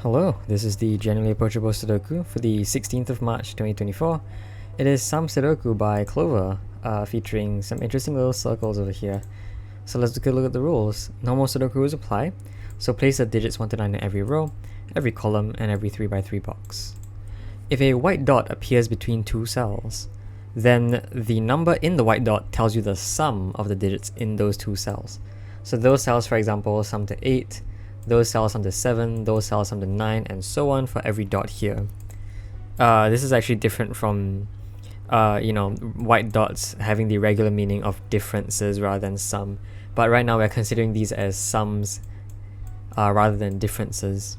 Hello, this is the generally approachable Sudoku for the 16th of March 2024. It is some Sudoku by Clover, featuring some interesting little circles over here. So let's take a look at the rules. Normal Sudoku rules apply, so place the digits 1 to 9 in every row, every column, and every 3x3 box. If a white dot appears between two cells, then the number in the white dot tells you the sum of the digits in those two cells. So those cells, for example, sum to 8, those cells sum to 7, those cells sum to 9, and so on for every dot here. This is actually different from, white dots having the regular meaning of differences rather than sum. But right now we're considering these as sums rather than differences.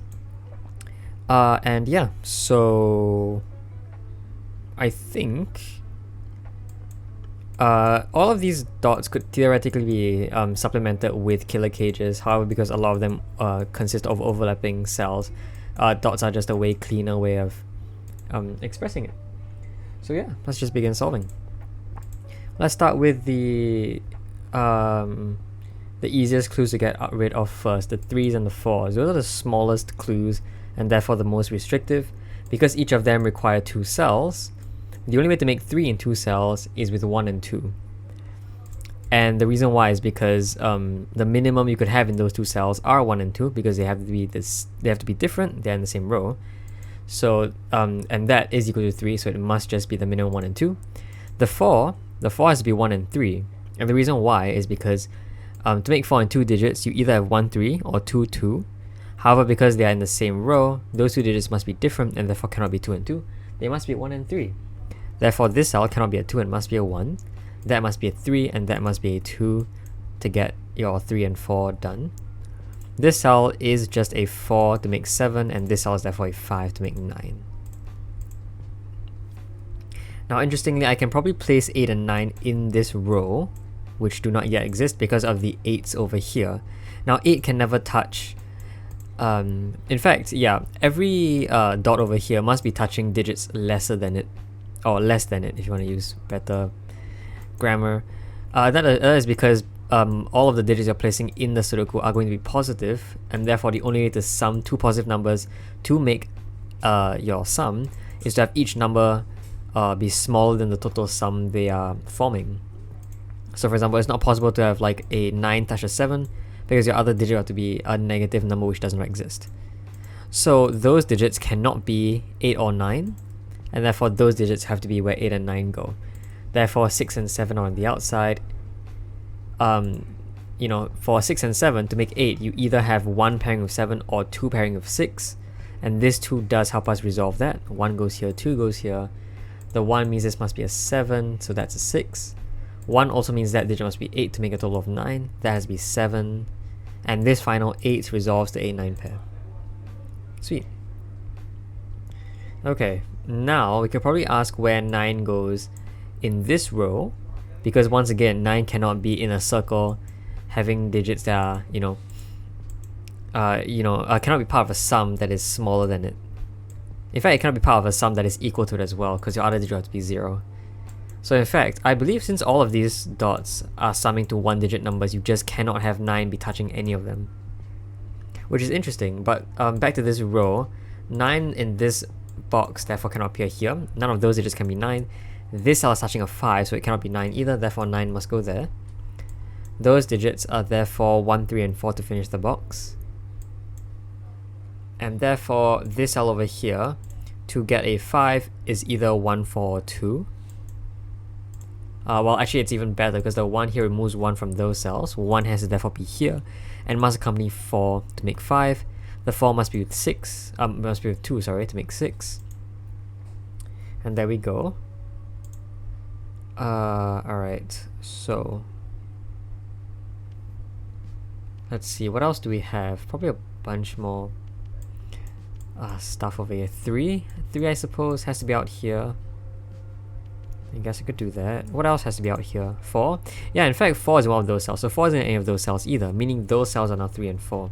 And yeah, so I think all of these dots could theoretically be supplemented with killer cages. However, because a lot of them consist of overlapping cells, dots are just a way cleaner way of expressing it. So yeah, let's just begin solving. Let's start with the easiest clues to get rid of first, the 3s and the 4s. Those are the smallest clues and therefore the most restrictive. Because each of them require 2 cells, the only way to make 3 in 2 cells is with 1 and 2. And the reason why is because the minimum you could have in those 2 cells are 1 and 2, because they have to be different, they're in the same row. So and that is equal to 3, so it must just be the minimum 1 and 2. The 4 has to be 1 and 3. And the reason why is because to make 4 and 2 digits, you either have 1 3 or 2 2. However, because they are in the same row, those 2 digits must be different and therefore cannot be 2 and 2. They must be 1 and 3. Therefore, this cell cannot be a 2 and must be a 1. That must be a 3 and that must be a 2 to get your 3 and 4 done. This cell is just a 4 to make 7, and this cell is therefore a 5 to make 9. Now, interestingly, I can probably place 8 and 9 in this row, which do not yet exist because of the 8s over here. Now, 8 can never touch. In fact, yeah, every dot over here must be touching digits lesser than it, or less than it if you want to use better grammar. That is because all of the digits you're placing in the Sudoku are going to be positive, and therefore the only way to sum two positive numbers to make your sum is to have each number be smaller than the total sum they are forming. So for example, it's not possible to have like a 9 touch a 7 because your other digit ought to be a negative number which does not exist. So those digits cannot be 8 or 9, and therefore those digits have to be where 8 and 9 go. Therefore 6 and 7 are on the outside. For 6 and 7 to make 8, you either have 1 pairing of 7 or 2 pairing of 6, and this 2 does help us resolve that. 1 goes here, 2 goes here. The 1 means this must be a 7, so that's a 6. 1 also means that digit must be 8 to make a total of 9. That has to be 7. And this final 8 resolves the 8-9 pair. Sweet. Okay, now we could probably ask where 9 goes in this row, because once again, 9 cannot be in a circle having digits that are, cannot be part of a sum that is smaller than it. In fact, it cannot be part of a sum that is equal to it as well, because your other digit has to be 0. So in fact, I believe since all of these dots are summing to 1-digit numbers, you just cannot have 9 be touching any of them. Which is interesting, but back to this row, 9 in this box therefore cannot appear here. None of those digits can be 9. This cell is touching a 5, so it cannot be 9 either, therefore 9 must go there. Those digits are therefore 1, 3, and 4 to finish the box. And therefore, this cell over here, to get a 5, is either 1, 4, or 2. Well, actually, it's even better because the 1 here removes 1 from those cells. 1 has to therefore be here, and must accompany 4 to make 5. The 4 must be with 2, to make 6. And there we go. Alright, so let's see, what else do we have? Probably a bunch more stuff over here. 3 I suppose has to be out here. I guess I could do that. What else has to be out here? 4? Yeah, in fact 4 is one of those cells, so 4 isn't any of those cells either, meaning those cells are now 3 and 4.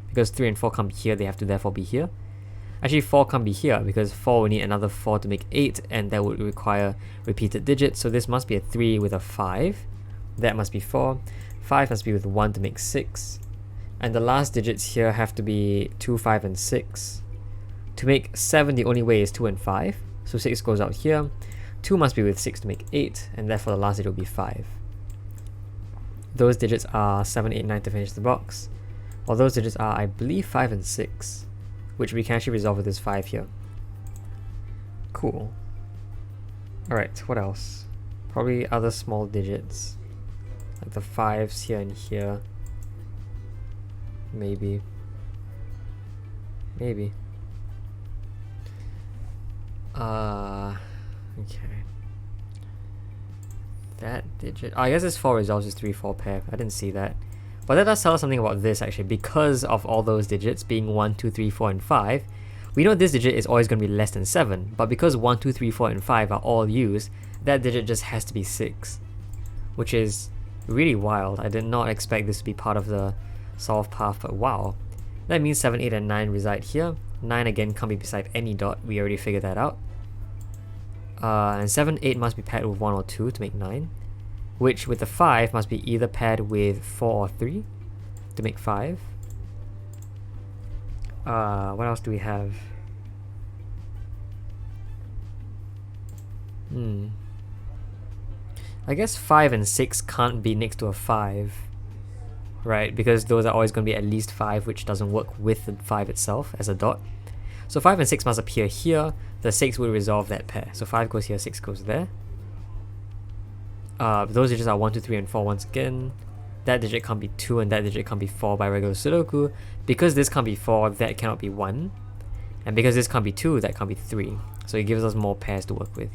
Because 3 and 4 can't be here, they have to therefore be here. Actually, 4 can't be here because 4 will need another 4 to make 8, and that would require repeated digits. So this must be a 3 with a 5. That must be 4. 5 must be with 1 to make 6. And the last digits here have to be 2, 5, and 6. To make 7, the only way is 2 and 5. So 6 goes out here. 2 must be with 6 to make 8, and therefore the last digit will be 5. Those digits are 7, 8, 9 to finish the box. Well, those digits are, I believe, 5 and 6, which we can actually resolve with this 5 here. Cool. Alright, what else? Probably other small digits, like the 5s here and here. Maybe. Okay. That digit. Oh, I guess this 4 resolves as 3, 4 pair. I didn't see that. But that does tell us something about this actually. Because of all those digits being 1, 2, 3, 4, and 5, we know this digit is always going to be less than 7. But because 1, 2, 3, 4, and 5 are all used, that digit just has to be 6. Which is really wild. I did not expect this to be part of the solve path, but wow. That means 7, 8, and 9 reside here. 9 again can't be beside any dot. We already figured that out. And 7, 8 must be paired with 1 or 2 to make 9. Which with the 5 must be either paired with 4 or 3 to make 5. What else do we have? I guess 5 and 6 can't be next to a 5. Right, because those are always going to be at least 5, which doesn't work with the 5 itself as a dot. So 5 and 6 must appear here. The 6 will resolve that pair. So 5 goes here, 6 goes there. Those digits are 1, 2, 3, and 4 once again. That digit can't be 2 and that digit can't be 4 by regular Sudoku. Because this can't be 4, that cannot be 1. And because this can't be 2, that can't be 3. So it gives us more pairs to work with.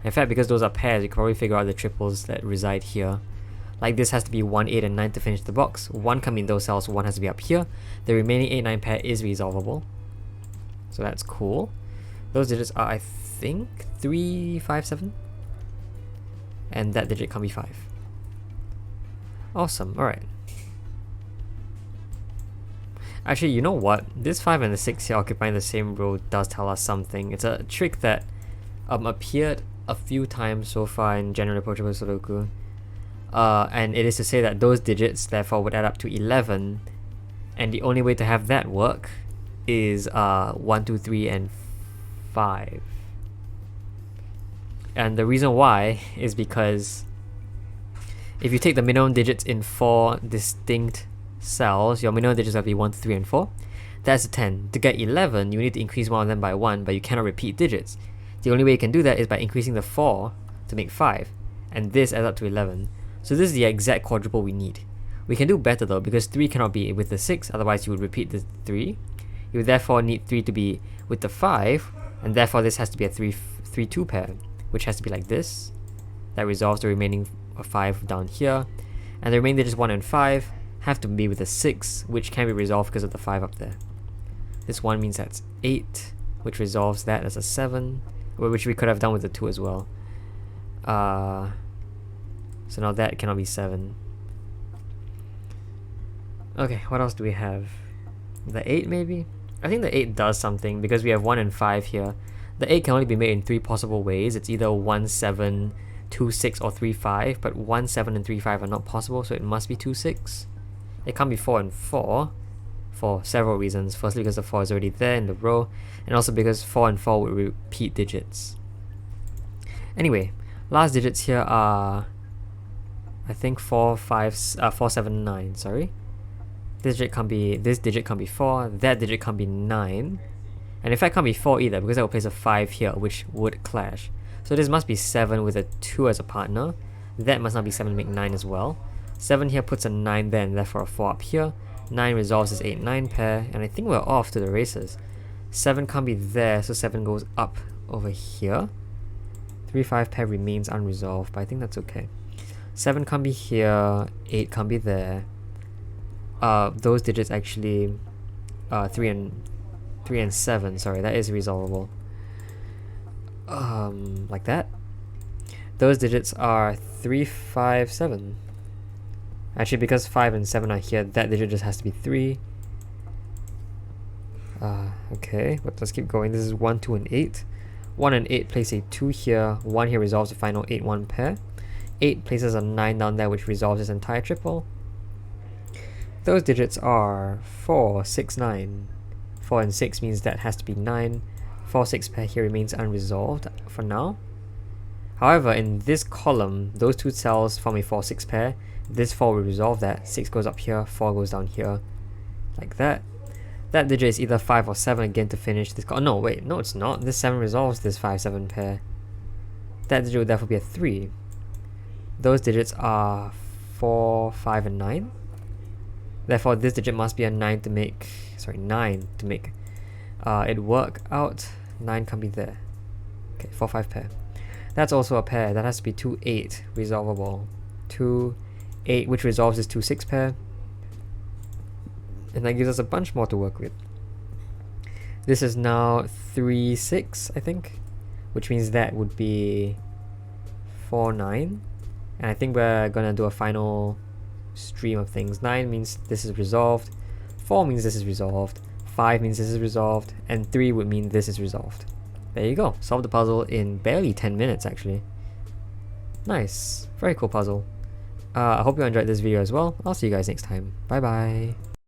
In fact, because those are pairs, you can probably figure out the triples that reside here. Like this has to be 1, 8, and 9 to finish the box. 1 can be in those cells, 1 has to be up here. The remaining 8, 9 pair is resolvable. So that's cool. Those digits are, I think, 3, 5, 7. And that digit can be 5. Awesome, alright. Actually, you know what? This 5 and the 6 here occupying the same row does tell us something. It's a trick that appeared a few times so far in general approachable Sudoku. And it is to say that those digits therefore would add up to 11, and the only way to have that work is 1, 2, 3, and 5. And the reason why is because if you take the minimum digits in 4 distinct cells, your minimum digits will be 1, 2, 3, and 4. That's 10. To get 11, you need to increase one of them by 1, but you cannot repeat digits. The only way you can do that is by increasing the 4 to make 5, and this adds up to 11. So this is the exact quadruple we need. We can do better though, because 3 cannot be with the 6, otherwise you would repeat the 3. You would therefore need 3 to be with the 5, and therefore this has to be a 3-2 pair, which has to be like this. That resolves the remaining 5 down here, and the remaining digits 1 and 5 have to be with the 6, which can be resolved because of the 5 up there. This 1 means that's 8, which resolves that as a 7, which we could have done with the 2 as well. So now that cannot be 7. Okay, what else do we have? The 8 maybe? I think the 8 does something because we have 1 and 5 here. The 8 can only be made in 3 possible ways. It's either 1, 7, 2, 6, or 3, 5, but 1, 7, and 3, 5 are not possible, so it must be 2, 6. It can't be 4 and 4 for several reasons. Firstly, because the 4 is already there in the row, and also because 4 and 4 would repeat digits. Anyway, last digits here are, I think 4, 7, 9, sorry. This digit can't be 4, that digit can't be 9, and in fact can't be 4 either because I will place a 5 here, which would clash. So this must be 7 with a 2 as a partner. That must not be 7 to make 9 as well. 7 here puts a 9 there, and therefore a 4 up here. 9 resolves as 8, 9 pair, and I think we're off to the races. 7 can't be there, so 7 goes up over here. 3, 5 pair remains unresolved, but I think that's okay. 7 can't be here, 8 can't be there. Those digits actually, 3 and 7, sorry, that is resolvable. Like that. Those digits are 3, 5, 7. Actually, because 5 and 7 are here, that digit just has to be 3. Okay, but let's keep going. This is 1, 2, and 8. 1 and 8 place a 2 here. 1 here resolves the final 8, 1 pair. 8 places a 9 down there, which resolves this entire triple. Those digits are 4, 6, 9. 4 and 6 means that has to be 9. 4, 6 pair here remains unresolved for now. However, in this column, those two cells form a 4, 6 pair. This 4 will resolve that. 6 goes up here, 4 goes down here, like that. That digit is either 5 or 7 again to finish this column. No, wait, no it's not. This 7 resolves this 5, 7 pair. That digit would therefore be a 3. Those digits are 4, 5, and 9. Therefore, this digit must be a 9 to make it work out. 9 can't be there. Okay, 4, 5 pair. That's also a pair. That has to be 2, 8 resolvable. 2, 8, which resolves this 2, 6 pair. And that gives us a bunch more to work with. This is now 3, 6, I think, which means that would be 4, 9. And I think we're gonna do a final stream of things. 9 means this is resolved, 4 means this is resolved, 5 means this is resolved, and 3 would mean this is resolved. There you go. Solved the puzzle in barely 10 minutes actually. Nice. Very cool puzzle. I hope you enjoyed this video as well. I'll see you guys next time. Bye bye.